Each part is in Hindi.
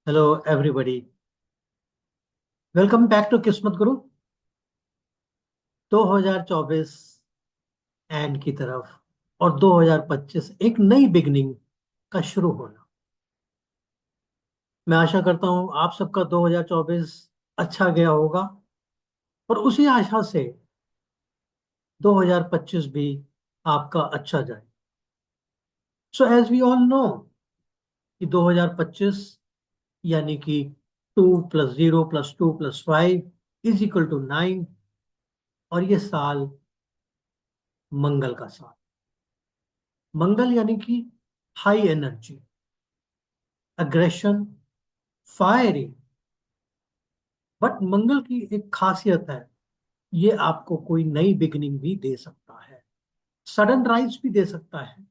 Hello everybody. Welcome back to Kismat Guru. 2024 and की तरफ और 2025 एक नई बिगनिंग का शुरू होना। मैं आशा करता हूं आप सबका 2024 अच्छा गया होगा और उसी आशा से 2025 भी आपका अच्छा जाए। So as we all know कि 2025 यानी कि 2+0+2+5 = 9 और ये साल मंगल का साल। मंगल यानी कि high energy, aggression, firing. But Mangal की एक खासियत है, ये आपको कोई नई बिगिनिंग भी दे सकता है, सडन राइज भी दे सकता है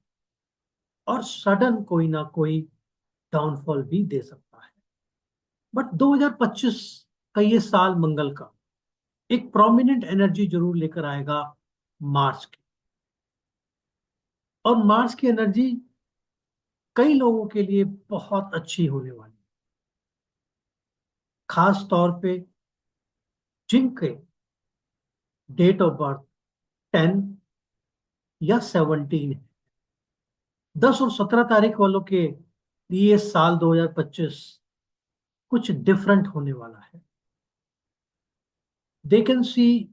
और सडन कोई ना कोई डाउनफॉल भी दे सकता है। बट 2025 का ये साल मंगल का एक प्रोमिनेंट एनर्जी जरूर लेकर आएगा, मार्स की। और मार्स की एनर्जी कई लोगों के लिए बहुत अच्छी होने वाली है, खास तौर पे जिनके डेट ऑफ बर्थ 10 या 17 है। 10 और 17 तारीख वालों के लिए साल 2025 कुछ डिफरेंट होने वाला है। They can see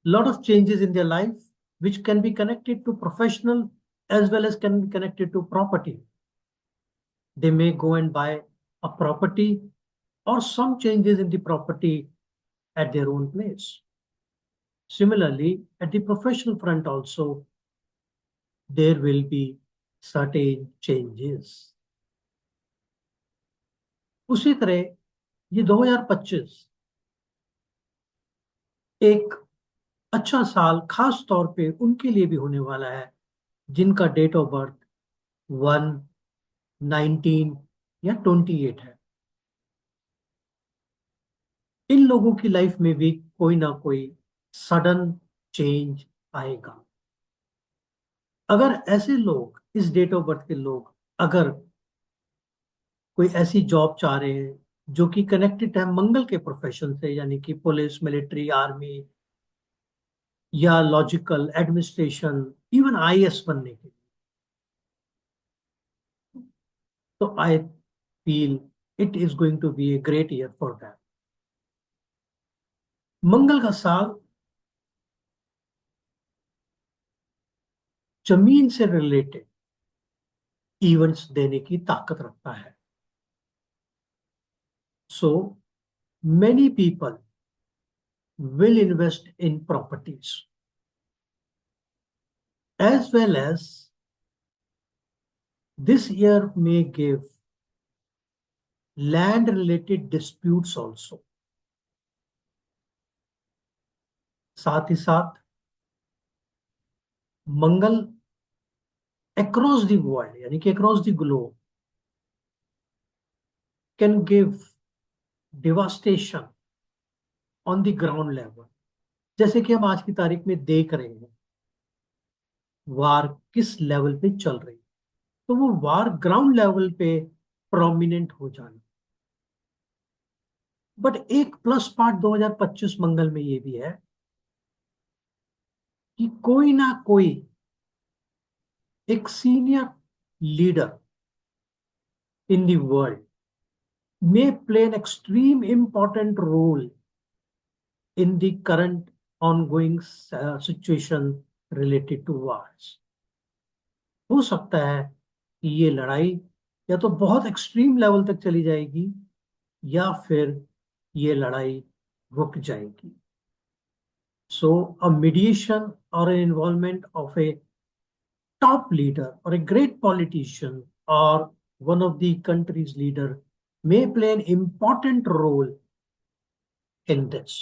lot of changes in their life which can be connected to professional as well as can be connected to property. They may go and buy a property or some changes in the property at their own place. Similarly, at the professional front also, there will be certain changes. उसी तरह ये 2025 एक अच्छा साल खास तौर पे उनके लिए भी होने वाला है जिनका डेट ऑफ बर्थ 1, 19 या 28 है। इन लोगों की लाइफ में भी कोई ना कोई सडन चेंज आएगा। अगर ऐसे लोग, इस डेट ऑफ बर्थ के लोग, अगर कोई ऐसी जॉब चाह रहे हैं जो कि कनेक्टेड है मंगल के प्रोफेशन से, यानी कि पुलिस, मिलिट्री, आर्मी या लॉजिकल एडमिनिस्ट्रेशन, इवन आईएएस बनने के लिए, तो I feel it is going to be a great year for that. Mangal का साल जमीन से रिलेटेड इवेंट्स देने की ताकत रखता है। सो many people will invest in properties as well as this year may give land related disputes also। साथ ही साथ मंगल अक्रॉस द वर्ल्ड यानी कि across the globe can give devastation on the ground level. जैसे कि हम आज की तारीख में देख रहे हैं वार किस लेवल पे चल रही है, तो वो वार ग्राउंड लेवल पे प्रोमिनेंट हो जाना। बट एक प्लस पार्ट 2025 मंगल में ये भी है कि कोई ना कोई एक senior leader in the world may play an extreme important role in the current ongoing situation related to wars। हो सकता है कि ये लड़ाई या तो बहुत एक्सट्रीम लेवल तक चली जाएगी या फिर ये लड़ाई रुक जाएगी। सो अ मीडिएशन और involvement of A top leader or a great politician or one of the country's leader may play an important role in this.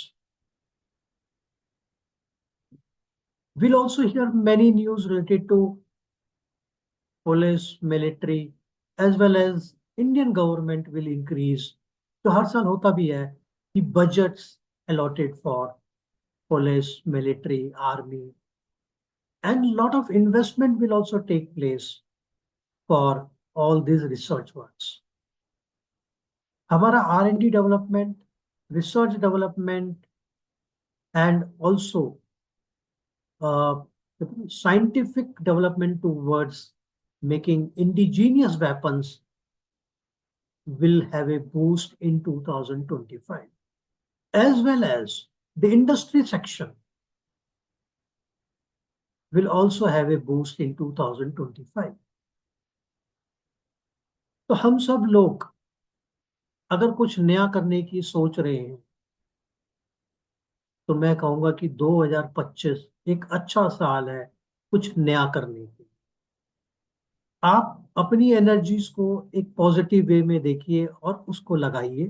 We'll also hear many news related to police, military, as well as Indian government will increase। तो हर साल होता भी है कि budgets allotted for police, military, army, and lot of investment will also take place for all these research works। हमारा R&D development, research development and also scientific development towards making indigenous weapons will have a boost in 2025, as well as the industry section will also have a boost in 2025. तो हम सब लोग अगर कुछ नया करने की सोच रहे हैं तो मैं कहूंगा कि 2025 एक अच्छा साल है कुछ नया करने की। आप अपनी एनर्जीज को एक पॉजिटिव वे में देखिए और उसको लगाइए,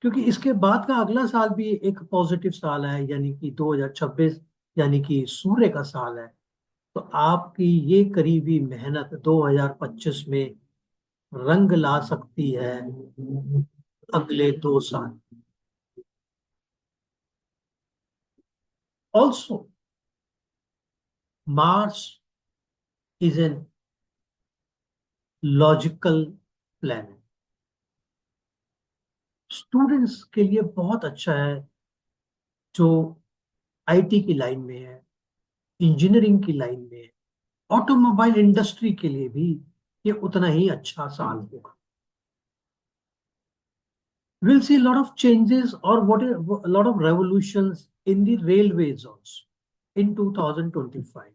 क्योंकि इसके बाद का अगला साल भी एक पॉजिटिव साल है, यानी कि 2026, यानी कि सूर्य का साल है। तो आपकी ये करीबी मेहनत 2025 में रंग ला सकती है अगले 2 साल। Also Mars is an logical planet. Students के लिए बहुत अच्छा है जो आईटी की लाइन में है, इंजीनियरिंग की लाइन में है, ऑटोमोबाइल इंडस्ट्री के लिए भी ये उतना ही अच्छा साल होगा। We'll see a lot of changes or a lot of revolutions in the railways also in 2025.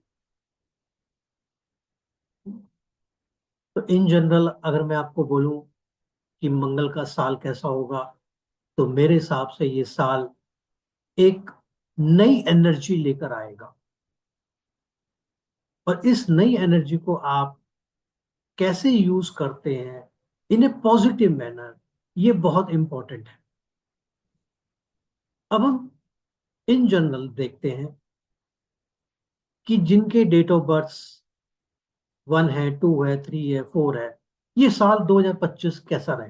तो इन जनरल अगर मैं आपको बोलूं कि मंगल का साल कैसा होगा, तो मेरे हिसाब से ये साल एक नई एनर्जी लेकर आएगा, और इस नई एनर्जी को आप कैसे यूज करते हैं इन ए पॉजिटिव मैनर, ये बहुत इंपॉर्टेंट है। अब हम इन जनरल देखते हैं कि जिनके डेट ऑफ बर्थ 1 है, 2 है, 3 है, 4 है, ये साल 2025 कैसा रहे।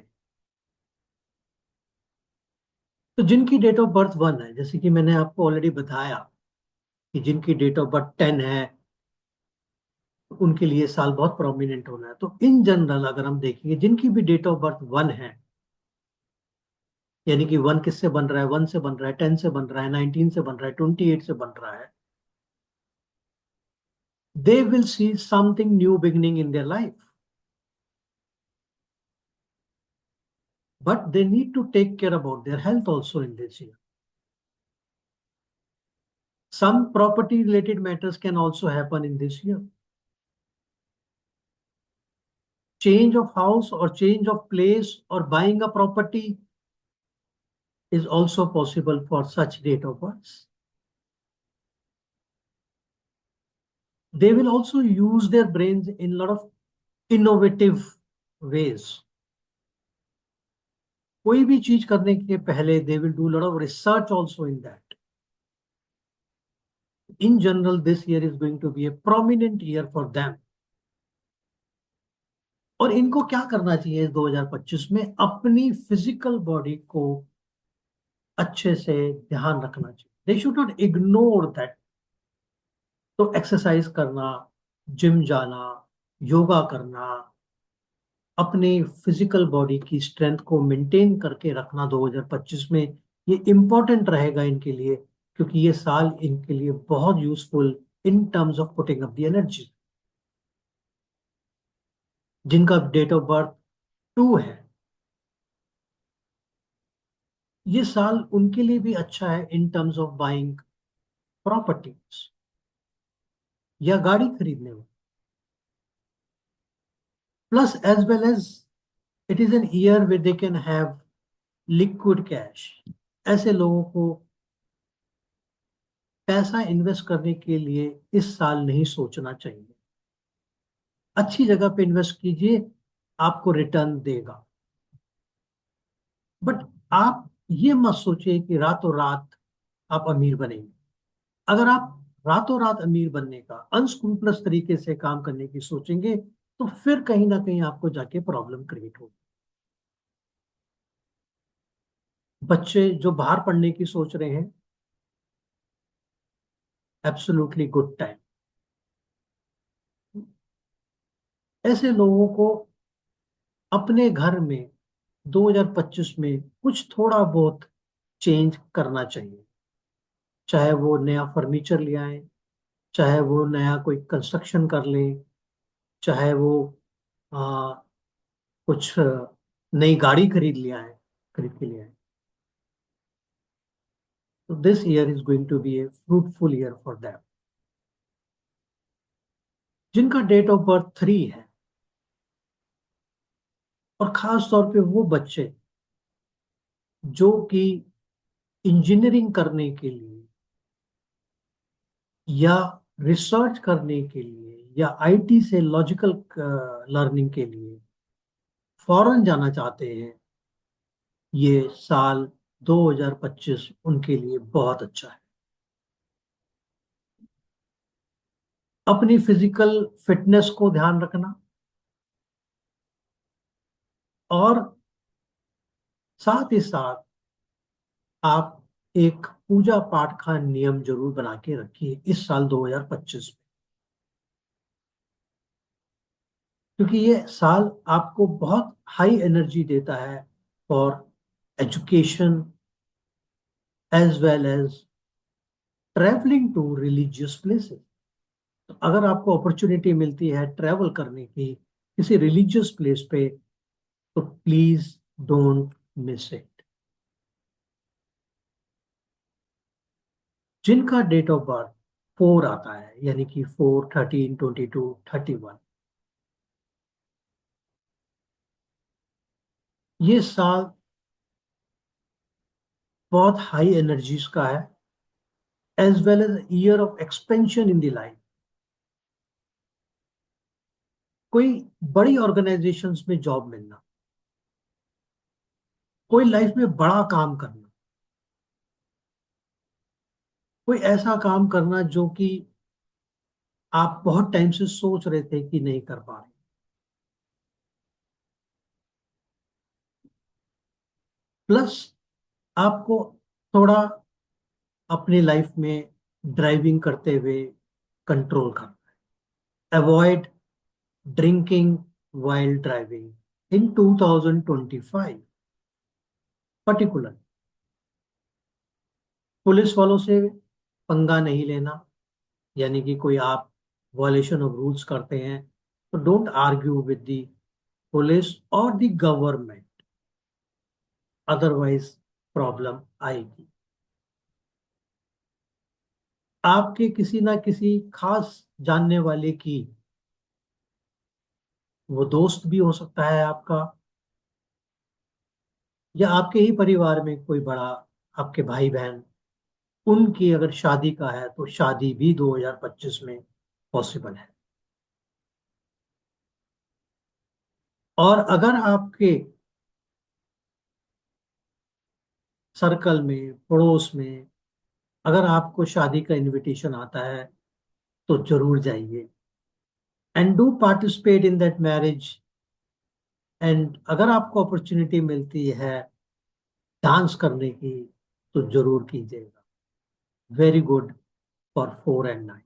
तो जिनकी डेट ऑफ बर्थ 1 है, जैसे कि मैंने आपको ऑलरेडी बताया कि जिनकी डेट ऑफ बर्थ 10 है, उनके लिए साल बहुत प्रोमिनेंट होना है। तो इन जनरल अगर हम देखेंगे जिनकी भी डेट ऑफ बर्थ 1 है, यानी कि 1 किससे बन रहा है, 1 से बन रहा है, 10 से बन रहा है, 19 से बन रहा है, 28 से बन रहा है, they will see something new beginning in their life. But they need to take care about their health also in this year. Some property related matters can also happen in this year. Change of house or change of place or buying a property is also possible for such date of births. They will also use their brains in a lot of innovative ways. कोई भी चीज करने के पहले they will do a lot of research also in that. In general, this year is going to be a prominent year for them. और इनको क्या करना चाहिए 2025 में, अपनी फिजिकल बॉडी को अच्छे से ध्यान रखना चाहिए। They should not ignore that. तो एक्सरसाइज करना, जिम जाना, योगा करना, अपने फिजिकल बॉडी की स्ट्रेंथ को मेंटेन करके रखना 2025 में, ये इंपॉर्टेंट रहेगा इनके लिए, क्योंकि ये साल इनके लिए बहुत useful in terms of putting up the energy. जिनका डेट ऑफ बर्थ 2 है, ये साल उनके लिए भी अच्छा है in terms of buying properties या गाड़ी खरीदने में। Plus as well as it is an year where they can have liquid cash. ऐसे लोगों को पैसा इन्वेस्ट करने के लिए इस साल नहीं सोचना चाहिए। अच्छी जगह पे इन्वेस्ट कीजिए, आपको रिटर्न देगा। बट आप ये मत सोचिए कि रातों रात आप अमीर बनेंगे। अगर आप रातों रात अमीर बनने का अनस्क्रूपलस तरीके से काम करने की सोचेंगे, तो फिर कहीं ना कहीं आपको जाके प्रॉब्लम क्रिएट होगी। बच्चे जो बाहर पढ़ने की सोच रहे हैं, एब्सोल्युटली गुड टाइम। ऐसे लोगों को अपने घर में 2025 में कुछ थोड़ा बहुत चेंज करना चाहिए। चाहे वो नया फर्नीचर ले आए, चाहे वो नया कोई कंस्ट्रक्शन कर ले, चाहे वो आ, कुछ नई गाड़ी खरीद के लिए आए। तो this year is going to be a fruitful year for them. जिनका डेट ऑफ बर्थ 3 है, और खास तौर पे वो बच्चे जो कि इंजीनियरिंग करने के लिए या रिसर्च करने के लिए या आईटी से लॉजिकल लर्निंग के लिए फॉरेन जाना चाहते हैं, ये साल 2025 उनके लिए बहुत अच्छा है। अपनी फिजिकल फिटनेस को ध्यान रखना, और साथ ही साथ आप एक पूजा पाठ का नियम जरूर बना के रखिए इस साल 2025 में, क्योंकि ये साल आपको बहुत हाई एनर्जी देता है for education as well as travelling to religious places. तो अगर आपको अपॉर्चुनिटी मिलती है ट्रैवल करने की किसी रिलीजियस प्लेस पे, तो प्लीज डोंट मिस इट। जिनका डेट ऑफ बर्थ 4 आता है, यानी कि 4, 13, 22, 31, ये साल बहुत हाई एनर्जीज का है, as well as year of expansion in the life. कोई बड़ी ऑर्गेनाइजेशंस में जॉब मिलना, कोई लाइफ में बड़ा काम करना, कोई ऐसा काम करना जो कि आप बहुत टाइम से सोच रहे थे कि नहीं कर पा रहे। प्लस आपको थोड़ा अपनी लाइफ में ड्राइविंग करते हुए कंट्रोल करना है। Avoid drinking while driving in 2025 particular. Police वालों से पंगा नहीं लेना, यानी कि कोई आप वॉयलेशन ऑफ रूल्स करते हैं तो don't argue with the police और द गवर्नमेंट, अदरवाइज प्रॉब्लम आएगी। आपके किसी ना किसी खास जानने वाले की, वो दोस्त भी हो सकता है आपका, या आपके ही परिवार में कोई बड़ा, आपके भाई बहन, उनकी अगर शादी का है तो शादी भी 2025 में पॉसिबल है। और अगर आपके सर्कल में, पड़ोस में, अगर आपको शादी का इनविटेशन आता है तो जरूर जाइए and do participate in that marriage. And अगर आपको अपॉर्चुनिटी मिलती है डांस करने की तो जरूर कीजिएगा। वेरी गुड फॉर 4 and 9,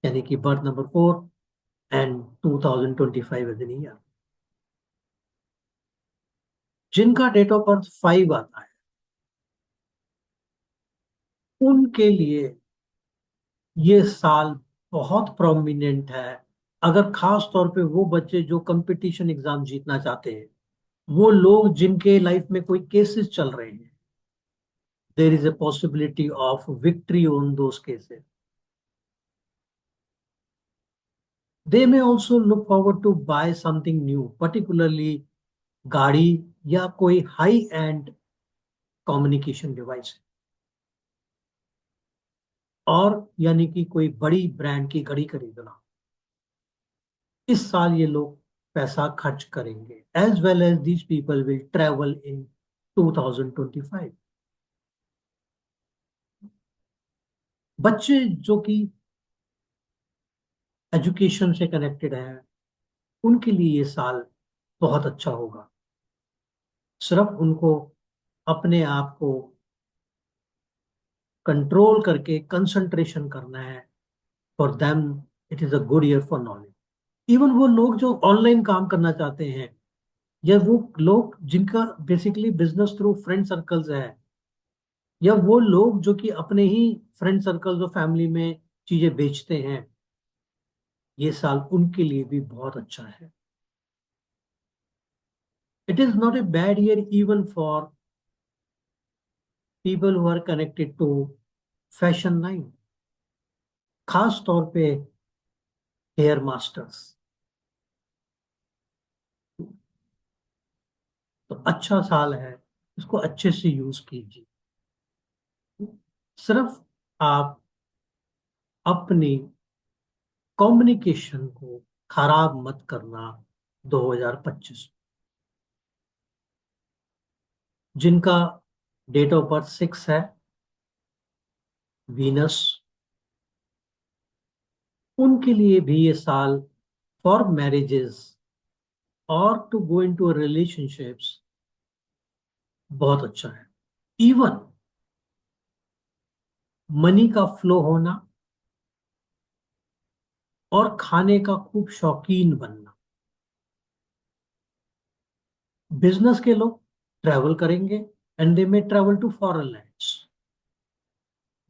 यानी कि birth number 4 and 2025 as an year. जिनका डेट ऑफ बर्थ 5 आता है, उनके लिए ये साल बहुत प्रोमिनेंट है। अगर खास तौर पे वो बच्चे जो कंपटीशन एग्जाम जीतना चाहते हैं, वो लोग जिनके लाइफ में कोई केसेस चल रहे हैं, there is a possibility of victory on those cases. They may also look forward to buy something new, particularly गाड़ी या कोई हाई एंड कम्युनिकेशन डिवाइस, और यानी कि कोई बड़ी ब्रांड की घड़ी खरीदना। इस साल ये लोग पैसा खर्च करेंगे, as well as these people will travel इन 2025। बच्चे जो कि एजुकेशन से कनेक्टेड हैं, उनके लिए ये साल बहुत अच्छा होगा। सिर्फ उनको अपने आप को कंट्रोल करके कंसंट्रेशन करना है। For them it is a good year for knowledge. Even वो लोग जो ऑनलाइन काम करना चाहते हैं, या वो लोग जिनका basically business through friend circles है, या वो लोग जो कि अपने ही फ्रेंड सर्कल्स और फैमिली में चीजें बेचते हैं, ये साल उनके लिए भी बहुत अच्छा है। It is not a bad year even for people who are connected to fashion line, खास तौर पे हेयर मास्टर्स। तो अच्छा साल है, इसको अच्छे से यूज कीजिए। सिर्फ आप अपनी कम्युनिकेशन को खराब मत करना 2025। जिनका डेट ऑफ बर्थ 6 है, वीनस, उनके लिए भी ये साल फॉर मैरिजेस और टू गो इनटू रिलेशनशिप्स बहुत अच्छा है। इवन मनी का फ्लो होना और खाने का खूब शौकीन बनना। बिजनेस के लोग ट्रैवल करेंगे, एंड दे में ट्रैवल टू फॉरेन लैंड्स।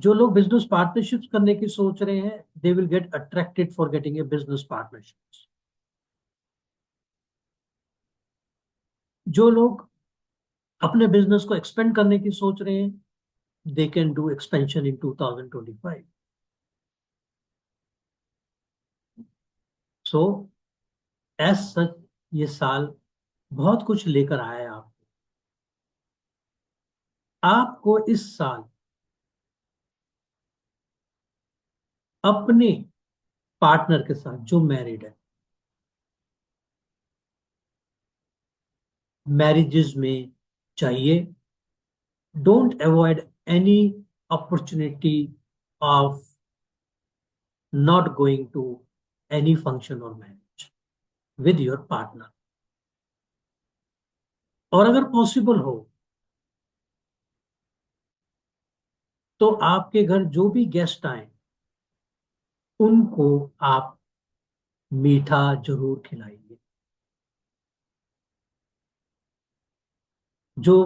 जो लोग बिजनेस पार्टनरशिप्स करने की सोच रहे हैं, they will get attracted for getting a business partnerships. जो लोग अपने बिजनेस को एक्सपेंड करने की सोच रहे हैं, they can do expansion in 2025। So as such ये साल बहुत कुछ लेकर आया है आपको। आपको इस साल अपने पार्टनर के साथ जो मैरिड है, मैरिजेस में चाहिए, don't avoid any opportunity of not going to any function or marriage with your partner। और अगर पॉसिबल हो तो आपके घर जो भी गेस्ट आए, उनको आप मीठा जरूर खिलाइए। जो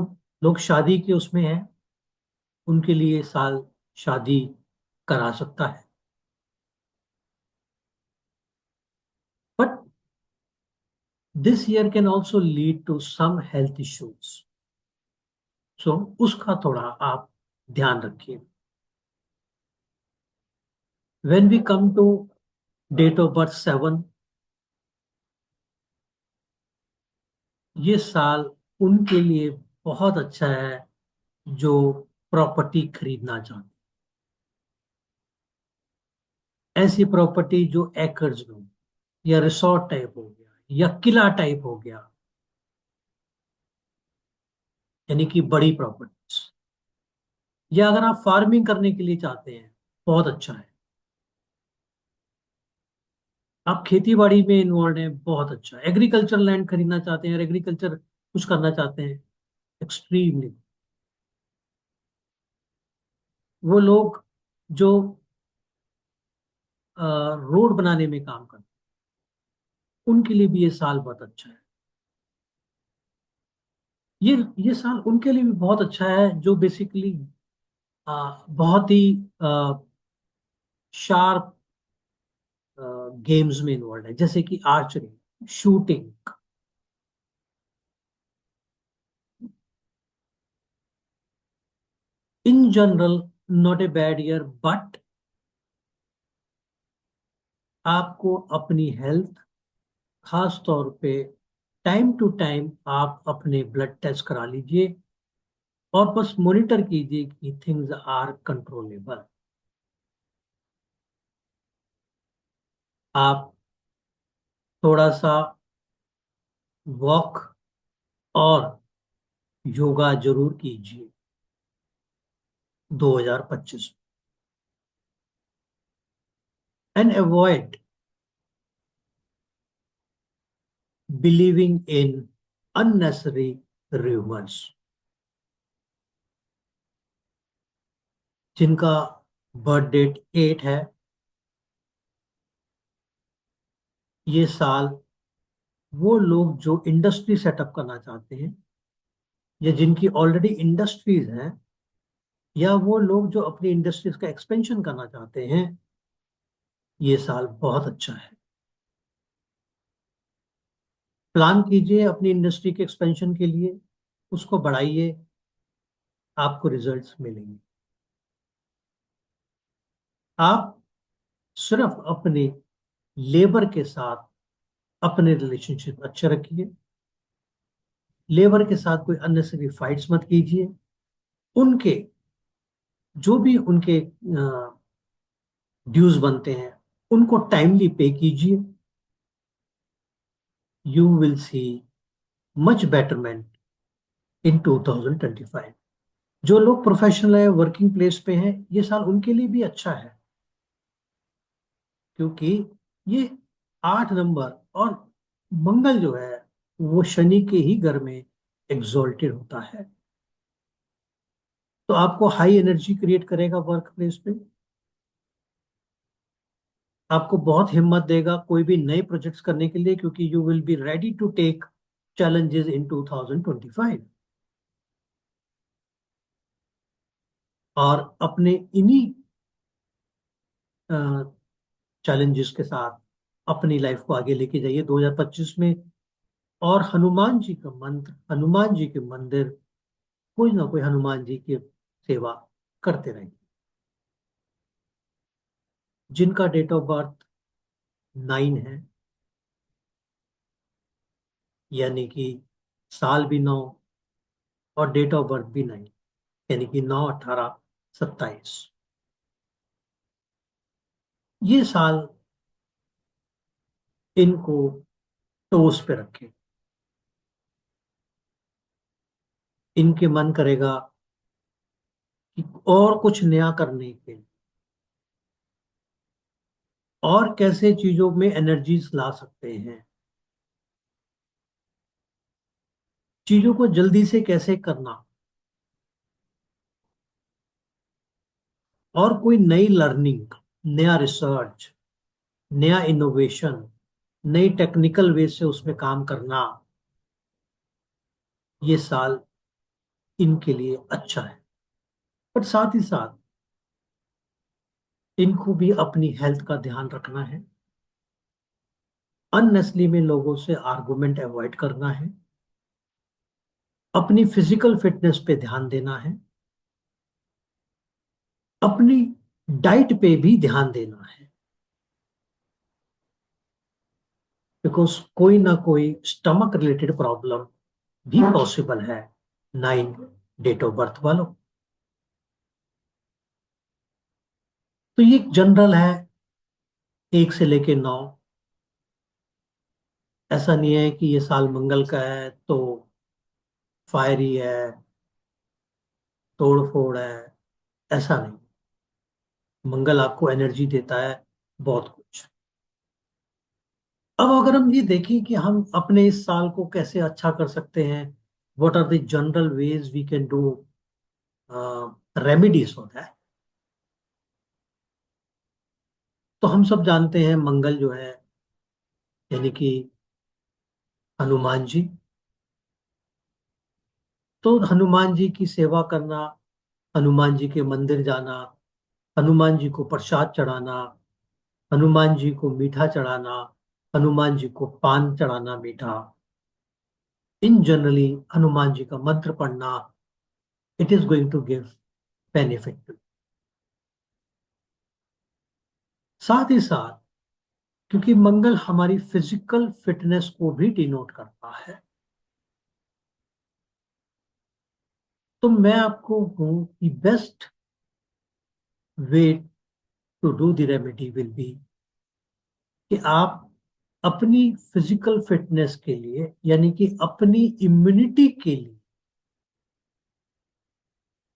लोग शादी के उसमें हैं, उनके लिए साल शादी करा सकता है, but this year can also lead to some health issues. So उसका थोड़ा आप ध्यान रखिए। When we come to date of birth 7, ये साल उनके लिए बहुत अच्छा है जो प्रॉपर्टी खरीदना चाहते हैं। ऐसी प्रॉपर्टी जो एकर्स में हो, या रिसोर्ट टाइप हो गया, या किला टाइप हो गया, यानी कि बड़ी प्रॉपर्टीज। या अगर आप फार्मिंग करने के लिए चाहते हैं, बहुत अच्छा है। आप खेती बाड़ी में इन्वॉल्व हैं, बहुत अच्छा है। एग्रीकल्चर लैंड खरीदना चाहते हैं और एग्रीकल्चर कुछ करना चाहते हैं, एक्सट्रीमली। वो लोग जो रोड बनाने में काम करते हैं, उनके लिए भी ये साल बहुत अच्छा है। ये साल उनके लिए भी बहुत अच्छा है जो बेसिकली बहुत ही शार्प गेम्स में इन्वॉल्व है, जैसे कि archery, shooting. In general not a bad year, but आपको अपनी हेल्थ, खास तौर पे टाइम टू टाइम आप अपने ब्लड टेस्ट करा लीजिए, और बस मॉनिटर कीजिए कि थिंग्स आर कंट्रोलेबल। आप थोड़ा सा वॉक और योगा जरूर कीजिए 2025, and avoid believing in unnecessary rumors। जिनका बर्थ डेट 8 है, ये साल वो लोग जो इंडस्ट्री सेटअप करना चाहते हैं या जिनकी ऑलरेडी इंडस्ट्रीज हैं, या वो लोग जो अपनी इंडस्ट्रीज का एक्सपेंशन करना चाहते हैं, ये साल बहुत अच्छा है। प्लान कीजिए अपनी इंडस्ट्री के एक्सपेंशन के लिए, उसको बढ़ाइए, आपको रिजल्ट्स मिलेंगे। आप सिर्फ अपने लेबर के साथ अपने रिलेशनशिप अच्छे रखिए। लेबर के साथ कोई अननेसेसरी फाइट्स मत कीजिए। उनके जो भी उनके ड्यूज बनते हैं, उनको टाइमली पे कीजिए। You will see much betterment in 2025। जो लोग प्रोफेशनल है, वर्किंग प्लेस पे हैं, ये साल उनके लिए भी अच्छा है, क्योंकि ये 8 नंबर और मंगल जो है वो शनि के ही घर में एग्जॉल्टेड होता है। तो आपको हाई एनर्जी क्रिएट करेगा वर्क प्लेस पे, आपको बहुत हिम्मत देगा कोई भी नए प्रोजेक्ट्स करने के लिए, क्योंकि you will be ready to take challenges in 2025। और अपने इन्हीं चैलेंजेस के साथ अपनी लाइफ को आगे लेके जाइए 2025 में। और हनुमान जी का मंत्र, हनुमान जी के मंदिर, कोई ना कोई हनुमान जी की सेवा करते रहें। जिनका डेट ऑफ बर्थ 9 है, यानी कि साल भी 9 और डेट ऑफ बर्थ भी 9, यानी कि 9, 18, 27, ये साल इनको टोस पे रखें। इनके मन करेगा कि और कुछ नया करने के, और कैसे चीजों में एनर्जीज ला सकते हैं, चीजों को जल्दी से कैसे करना, और कोई नई लर्निंग, नया रिसर्च, नया इनोवेशन, नई टेक्निकल वे से उसमें काम करना, ये साल इनके लिए अच्छा है। पर साथ ही साथ इनको भी अपनी हेल्थ का ध्यान रखना है। अननेसली में लोगों से आर्गुमेंट अवॉइड करना है। अपनी फिजिकल फिटनेस पे ध्यान देना है। अपनी डाइट पे भी ध्यान देना है, बिकॉज कोई ना कोई स्टमक रिलेटेड प्रॉब्लम भी पॉसिबल है 9 डेट ऑफ बर्थ वालों। तो ये जनरल है, 1 से लेके 9। ऐसा नहीं है कि ये साल मंगल का है तो फायरी है, तोड़ फोड़ है, ऐसा नहीं। मंगल आपको एनर्जी देता है बहुत कुछ। अब अगर हम ये देखें कि हम अपने इस साल को कैसे अच्छा कर सकते हैं, what are the general ways we can do remedies for that. तो हम सब जानते हैं मंगल जो है, यानी कि हनुमान जी। तो हनुमान जी की सेवा करना, हनुमान जी के मंदिर जाना, हनुमान जी को प्रसाद चढ़ाना, हनुमान जी को मीठा चढ़ाना, हनुमान जी को पान चढ़ाना मीठा, इन जनरली हनुमान जी का मंत्र पढ़ना, it is going to give benefit. साथ ही साथ, क्योंकि मंगल हमारी फिजिकल फिटनेस को भी डिनोट करता है, तो मैं आपको हूं कि best way to do the remedy will be कि आप अपनी फिजिकल फिटनेस के लिए, यानी कि अपनी इम्यूनिटी के लिए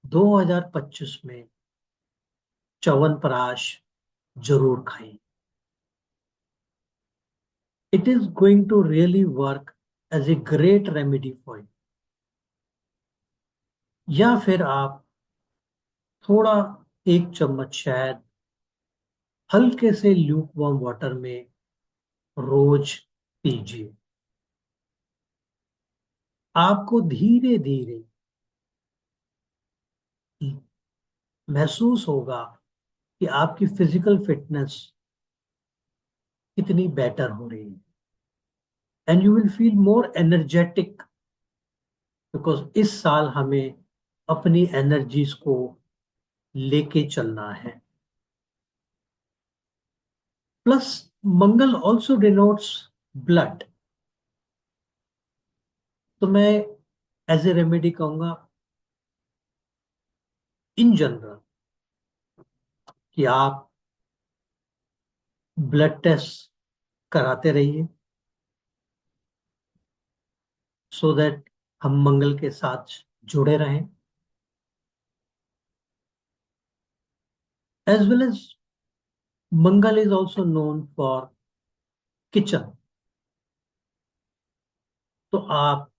2025 में च्यवनप्राश जरूर खाएं। It is going to really work as a great remedy for you. या फिर आप थोड़ा 1 चम्मच शहद हल्के से ल्यूक वार्म वाटर में रोज पीजिए। आपको धीरे धीरे महसूस होगा कि आपकी फिजिकल फिटनेस कितनी बेटर हो रही है, and you will feel more energetic, because इस साल हमें अपनी एनर्जीज को लेके चलना है। प्लस मंगल ऑल्सो डिनोट्स ब्लड। तो मैं एज ए रेमेडी कहूंगा इन जनरल कि आप ब्लड टेस्ट कराते रहिए, सो दैट हम मंगल के साथ जुड़े रहें। As well as Mangal is also known for kitchen. तो आप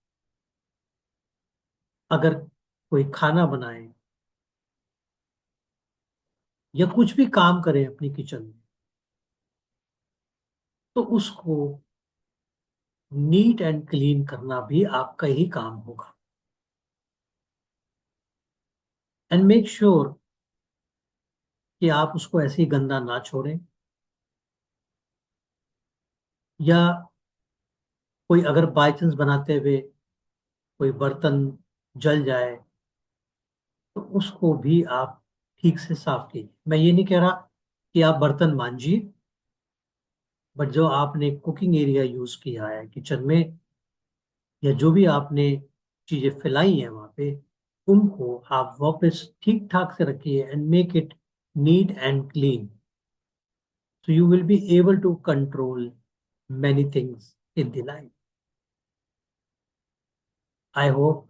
अगर कोई खाना बनाएं या कुछ भी काम करें अपनी किचन में, तो उसको नीट एंड क्लीन करना भी आपका ही काम होगा। एंड मेक श्योर कि आप उसको ऐसे ही गंदा ना छोड़ें, या कोई अगर बाय चांस बनाते हुए कोई बर्तन जल जाए तो उसको भी आप ठीक से साफ कीजिए। मैं ये नहीं कह रहा कि आप बर्तन मांजिए, बट जो आपने कुकिंग एरिया यूज किया है किचन में, या जो भी आपने चीजें फैलाई हैं वहां पे, उनको आप वापस ठीक ठाक से रखिए and make it neat and clean, so you will be able to control many things in the life. I hope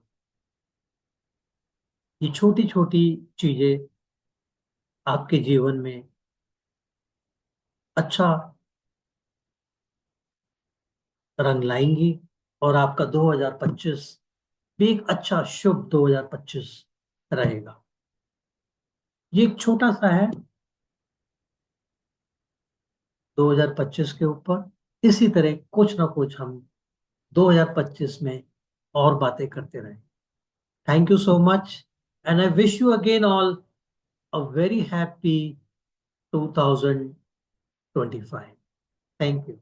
ये छोटी छोटी चीजें आपके जीवन में अच्छा रंग लाएंगी, और आपका 2025 भी एक अच्छा शुभ 2025 रहेगा। ये एक छोटा सा है 2025 के ऊपर। इसी तरह कुछ ना कुछ हम 2025 में और बातें करते रहें। Thank you so much, and I wish you again all a very happy 2025। Thank you.